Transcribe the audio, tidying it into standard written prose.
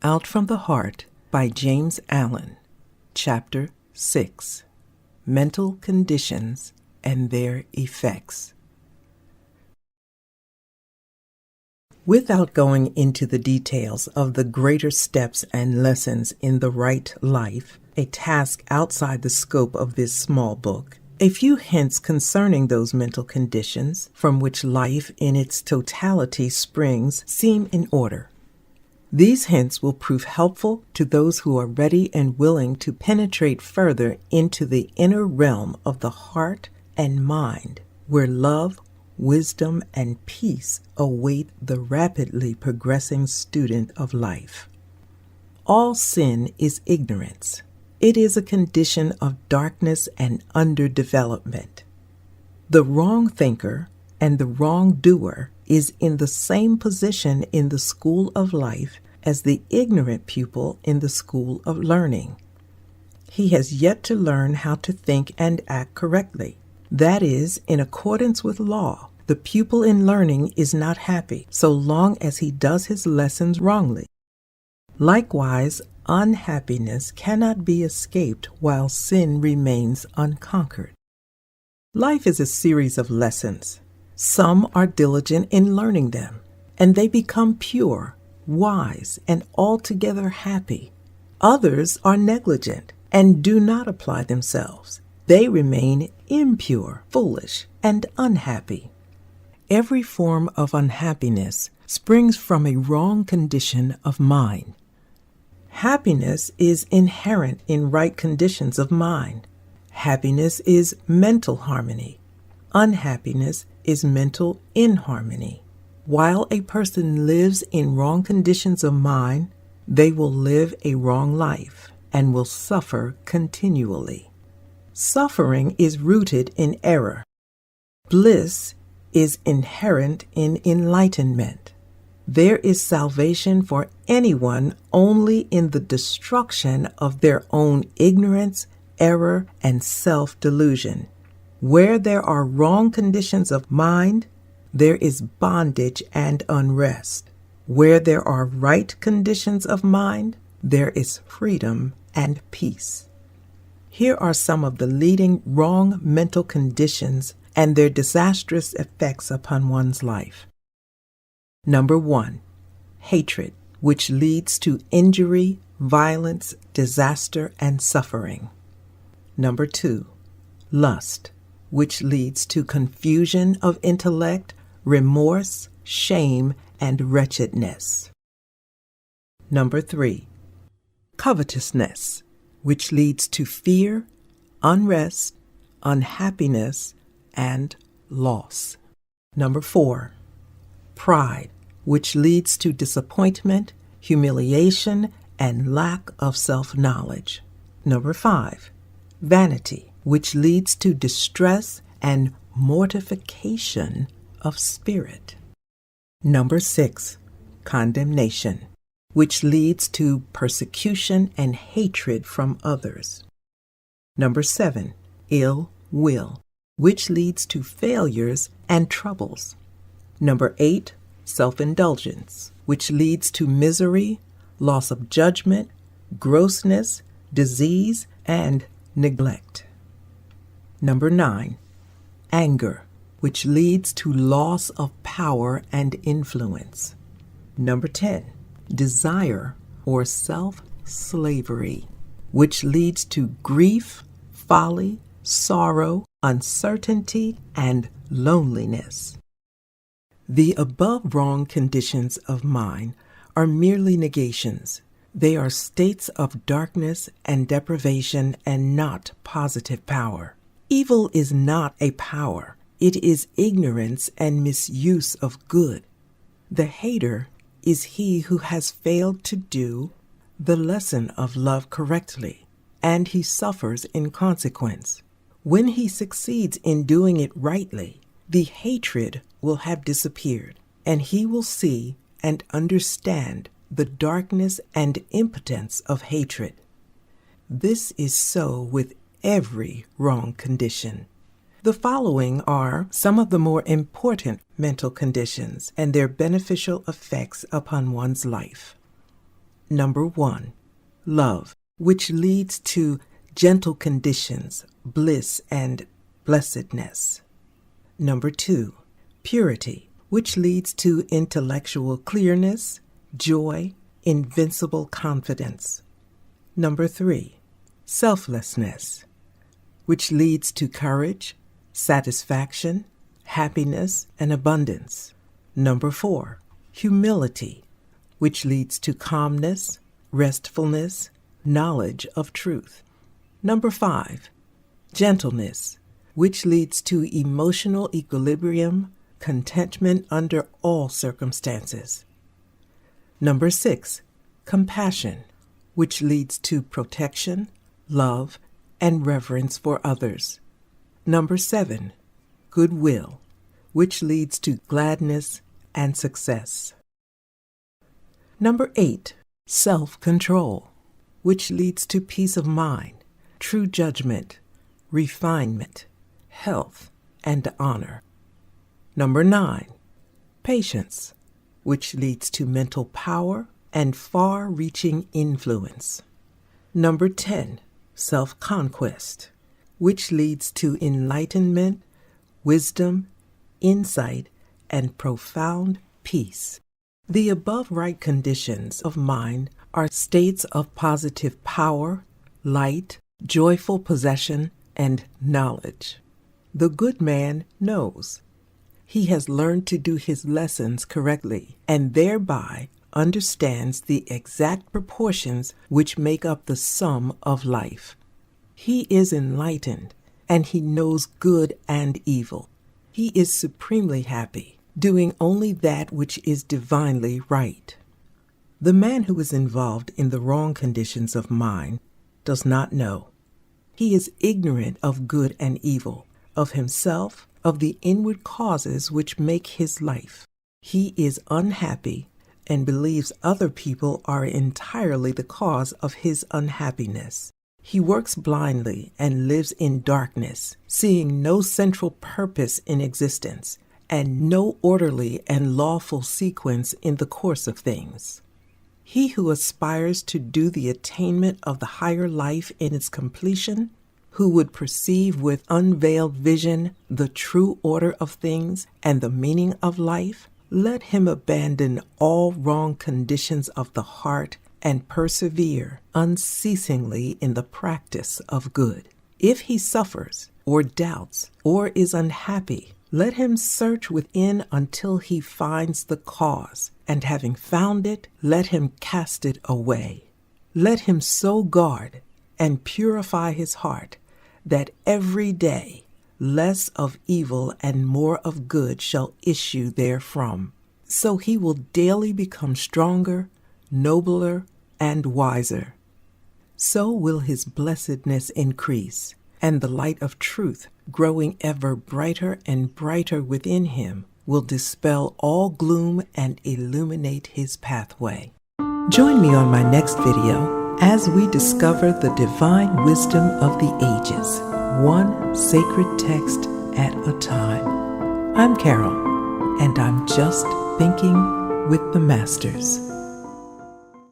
Out from the Heart by James Allen, Chapter 6, Mental Conditions and Their Effects. Without going into the details of the greater steps and lessons in the right life, a task outside the scope of this small book, a few hints concerning those mental conditions from which life in its totality springs seem in order. These hints will prove helpful to those who are ready and willing to penetrate further into the inner realm of the heart and mind, where love, wisdom, and peace await the rapidly progressing student of life. All sin is ignorance. It is a condition of darkness and underdevelopment. The wrong thinker and the wrong doer is in the same position in the school of life as the ignorant pupil in the school of learning. He has yet to learn how to think and act correctly. That is, in accordance with law. The pupil in learning is not happy so long as he does his lessons wrongly. Likewise, unhappiness cannot be escaped while sin remains unconquered. Life is a series of lessons. Some are diligent in learning them, and they become pure, wise, and altogether happy. Others are negligent and do not apply themselves. They remain impure, foolish, and unhappy. Every form of unhappiness springs from a wrong condition of mind. Happiness is inherent in right conditions of mind. Happiness is mental harmony. Unhappiness is mental inharmony. While a person lives in wrong conditions of mind, they will live a wrong life and will suffer continually. Suffering is rooted in error. Bliss is inherent in enlightenment. There is salvation for anyone only in the destruction of their own ignorance, error, and self-delusion. Where there are wrong conditions of mind, there is bondage and unrest. Where there are right conditions of mind, there is freedom and peace. Here are some of the leading wrong mental conditions and their disastrous effects upon one's life. Number 1, hatred, which leads to injury, violence, disaster, and suffering. Number 2, lust, which leads to confusion of intellect, remorse, shame, and wretchedness. Number 3, covetousness, which leads to fear, unrest, unhappiness, and loss. Number 4, pride, which leads to disappointment, humiliation, and lack of self-knowledge. Number 5, vanity, which leads to distress and mortification of spirit. Number 6, condemnation, which leads to persecution and hatred from others. Number 7, ill will, which leads to failures and troubles. Number 8, self-indulgence, which leads to misery, loss of judgment, grossness, disease, and neglect. Number 9, anger, which leads to loss of power and influence. Number 10, desire or self-slavery, which leads to grief, folly, sorrow, uncertainty, and loneliness. The above wrong conditions of mind are merely negations. They are states of darkness and deprivation and not positive power. Evil is not a power. It is ignorance and misuse of good. The hater is he who has failed to do the lesson of love correctly, and he suffers in consequence. When he succeeds in doing it rightly, the hatred will have disappeared, and he will see and understand the darkness and impotence of hatred. This is so with every wrong condition. The following are some of the more important mental conditions and their beneficial effects upon one's life. Number 1, love, which leads to gentle conditions, bliss, and blessedness. Number 2, purity, which leads to intellectual clearness, joy, invincible confidence. Number 3, selflessness, which leads to courage, satisfaction, happiness, and abundance. Number 4, humility, which leads to calmness, restfulness, knowledge of truth. Number 5, gentleness, which leads to emotional equilibrium, contentment under all circumstances. Number 6, compassion, which leads to protection, love, and reverence for others. Number 7, goodwill, which leads to gladness and success. Number 8, self-control, which leads to peace of mind, true judgment, refinement, health, and honor. Number 9, patience, which leads to mental power and far-reaching influence. Number 10, self-conquest, which leads to enlightenment, wisdom, insight, and profound peace. The above right conditions of mind are states of positive power, light, joyful possession, and knowledge. The good man knows. He has learned to do his lessons correctly and thereby understands the exact proportions which make up the sum of life. He is enlightened and he knows good and evil. He is supremely happy, doing only that which is divinely right. The man who is involved in the wrong conditions of mind does not know. He is ignorant of good and evil, of himself, of the inward causes which make his life. He is unhappy and believes other people are entirely the cause of his unhappiness. He works blindly and lives in darkness, seeing no central purpose in existence and no orderly and lawful sequence in the course of things. He who aspires to do the attainment of the higher life in its completion, who would perceive with unveiled vision the true order of things and the meaning of life, let him abandon all wrong conditions of the heart and persevere unceasingly in the practice of good. If he suffers, or doubts, or is unhappy, let him search within until he finds the cause, and having found it, let him cast it away. Let him so guard and purify his heart that every day less of evil and more of good shall issue therefrom. So he will daily become stronger, nobler, and wiser. So will his blessedness increase, and the light of truth, growing ever brighter and brighter within him, will dispel all gloom and illuminate his pathway. Join me on my next video as we discover the divine wisdom of the ages, one sacred text at a time. I'm Carol, and I'm just thinking with the masters.